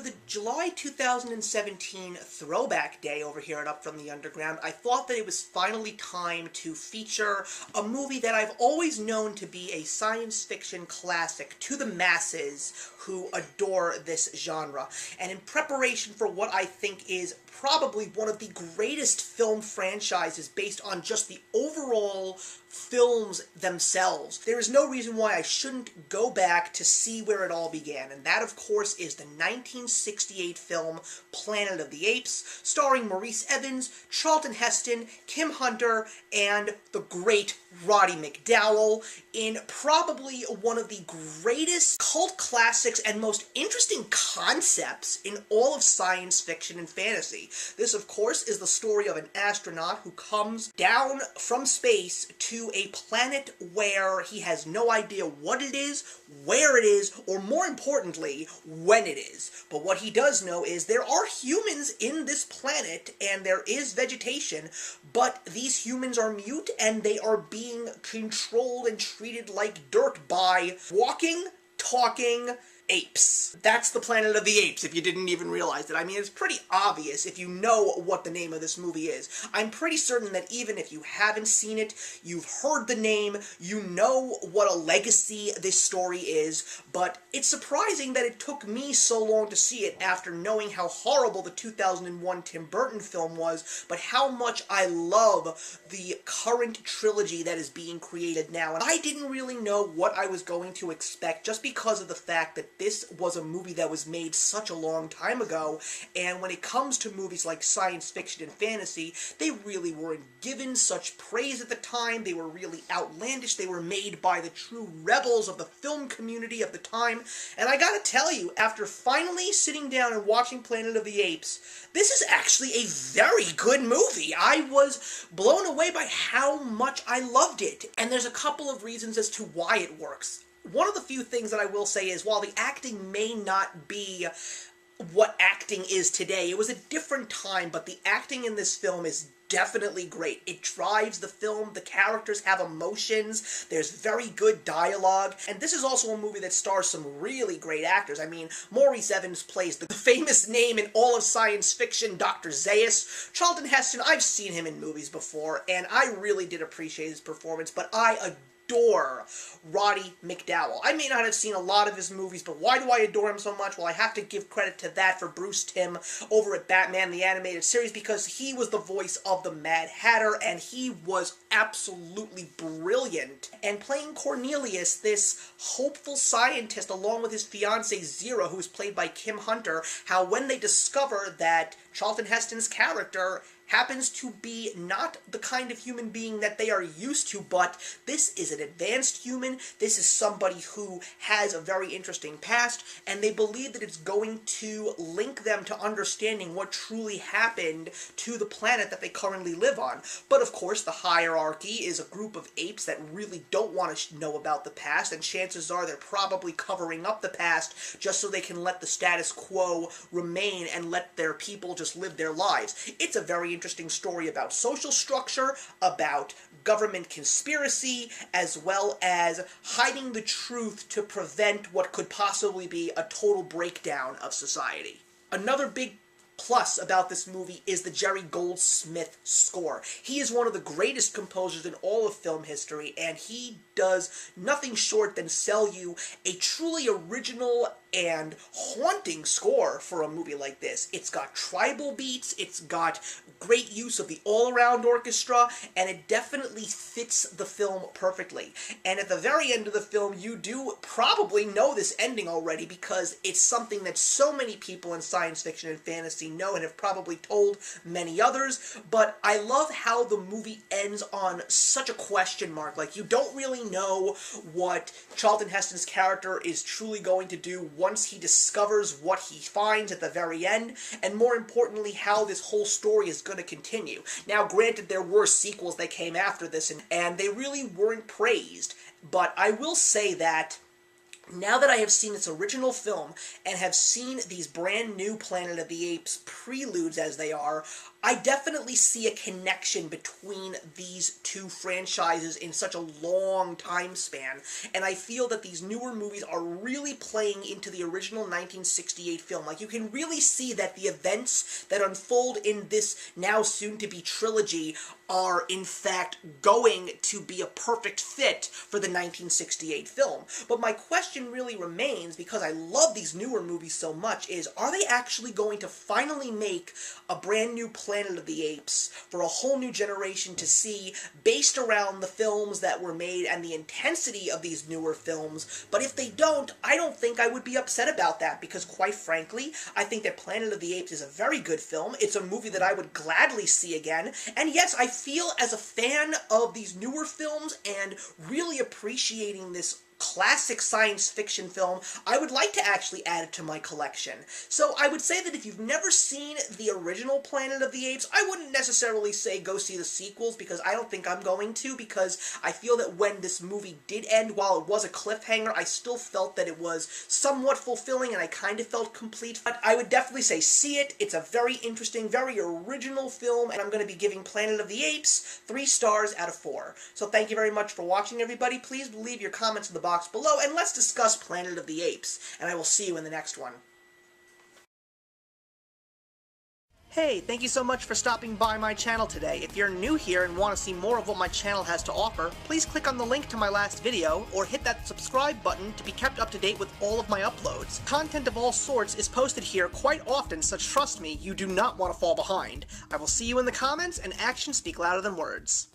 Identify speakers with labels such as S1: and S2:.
S1: for the July 2017 Throwback Day over here at Up From the Underground, I thought that it was finally time to feature a movie that I've always known to be a science fiction classic to the masses who adore this genre. And in preparation for what I think is probably one of the greatest film franchises based on just the overall films themselves, there is no reason why I shouldn't go back to see where it all began, and that, of course, is the 1968 film Planet of the Apes, starring Maurice Evans, Charlton Heston, Kim Hunter, and the great Roddy McDowall, in probably one of the greatest cult classics and most interesting concepts in all of science fiction and fantasy. This, of course, is the story of an astronaut who comes down from space to a planet where he has no idea what it is, where it is, or more importantly, when it is. But what he does know is there are humans in this planet, and there is vegetation, but these humans are mute, and they are being controlled and treated like dirt by walking, talking apes. That's the Planet of the Apes, if you didn't even realize it. I mean, it's pretty obvious if you know what the name of this movie is. I'm pretty certain that even if you haven't seen it, you've heard the name, you know what a legacy this story is, but it's surprising that it took me so long to see it after knowing how horrible the 2001 Tim Burton film was, but how much I love the current trilogy that is being created now. And I didn't really know what I was going to expect just because of the fact that this was a movie that was made such a long time ago, and when it comes to movies like science fiction and fantasy, they really weren't given such praise at the time. They were really outlandish. They were made by the true rebels of the film community of the time, and I gotta tell you, after finally sitting down and watching Planet of the Apes, this is actually a very good movie. I was blown away by how much I loved it, and there's a couple of reasons as to why it works. One of the few things that I will say is, while the acting may not be what acting is today, it was a different time, but the acting in this film is definitely great. It drives the film, the characters have emotions, there's very good dialogue, and this is also a movie that stars some really great actors. I mean, Maurice Evans plays the famous name in all of science fiction, Dr. Zaius. Charlton Heston, I've seen him in movies before, and I really did appreciate his performance, but I adore Roddy McDowall. I may not have seen a lot of his movies, but why do I adore him so much? Well, I have to give credit to that for Bruce Timm over at Batman the Animated Series, because he was the voice of the Mad Hatter, and he was absolutely brilliant. And playing Cornelius, this hopeful scientist, along with his fiancée Zira, who is played by Kim Hunter, how when they discover that Charlton Heston's character happens to be not the kind of human being that they are used to, but this is an advanced human, this is somebody who has a very interesting past, and they believe that it's going to link them to understanding what truly happened to the planet that they currently live on. But of course, the hierarchy is a group of apes that really don't want to know about the past, and chances are they're probably covering up the past just so they can let the status quo remain and let their people just live their lives. It's a very interesting story about social structure, about government conspiracy, as well as hiding the truth to prevent what could possibly be a total breakdown of society. Another big plus about this movie is the Jerry Goldsmith score. He is one of the greatest composers in all of film history, and he does nothing short than sell you a truly original and haunting score for a movie like this. It's got tribal beats, it's got great use of the all-around orchestra, and it definitely fits the film perfectly. And at the very end of the film, you do probably know this ending already, because it's something that so many people in science fiction and fantasy know and have probably told many others, but I love how the movie ends on such a question mark. Like, you don't really know what Charlton Heston's character is truly going to do once he discovers what he finds at the very end, and more importantly, how this whole story is going to continue. Now, granted, there were sequels that came after this, and they really weren't praised, but I will say that now that I have seen its original film and have seen these brand new Planet of the Apes preludes as they are, I definitely see a connection between these two franchises in such a long time span, and I feel that these newer movies are really playing into the original 1968 film. Like, you can really see that the events that unfold in this now soon-to-be trilogy are, in fact, going to be a perfect fit for the 1968 film. But my question really remains, because I love these newer movies so much, is, are they actually going to finally make a brand new Planet of the Apes for a whole new generation to see, based around the films that were made and the intensity of these newer films? But if they don't, I don't think I would be upset about that, because quite frankly, I think that Planet of the Apes is a very good film. It's a movie that I would gladly see again, and yes, I feel as a fan of these newer films and really appreciating this classic science fiction film, I would like to actually add it to my collection. So I would say that if you've never seen the original Planet of the Apes, I wouldn't necessarily say go see the sequels, because I don't think I'm going to, because I feel that when this movie did end, while it was a cliffhanger, I still felt that it was somewhat fulfilling and I kind of felt complete. But I would definitely say see it. It's a very interesting, very original film, and I'm going to be giving Planet of the Apes 3 stars out of 4. So thank you very much for watching, everybody. Please leave your comments in the box below, and let's discuss Planet of the Apes, and I will see you in the next one. Hey, thank you so much for stopping by my channel today. If you're new here and want to see more of what my channel has to offer, please click on the link to my last video, or hit that subscribe button to be kept up to date with all of my uploads. Content of all sorts is posted here quite often, so trust me, you do not want to fall behind. I will see you in the comments, and actions speak louder than words.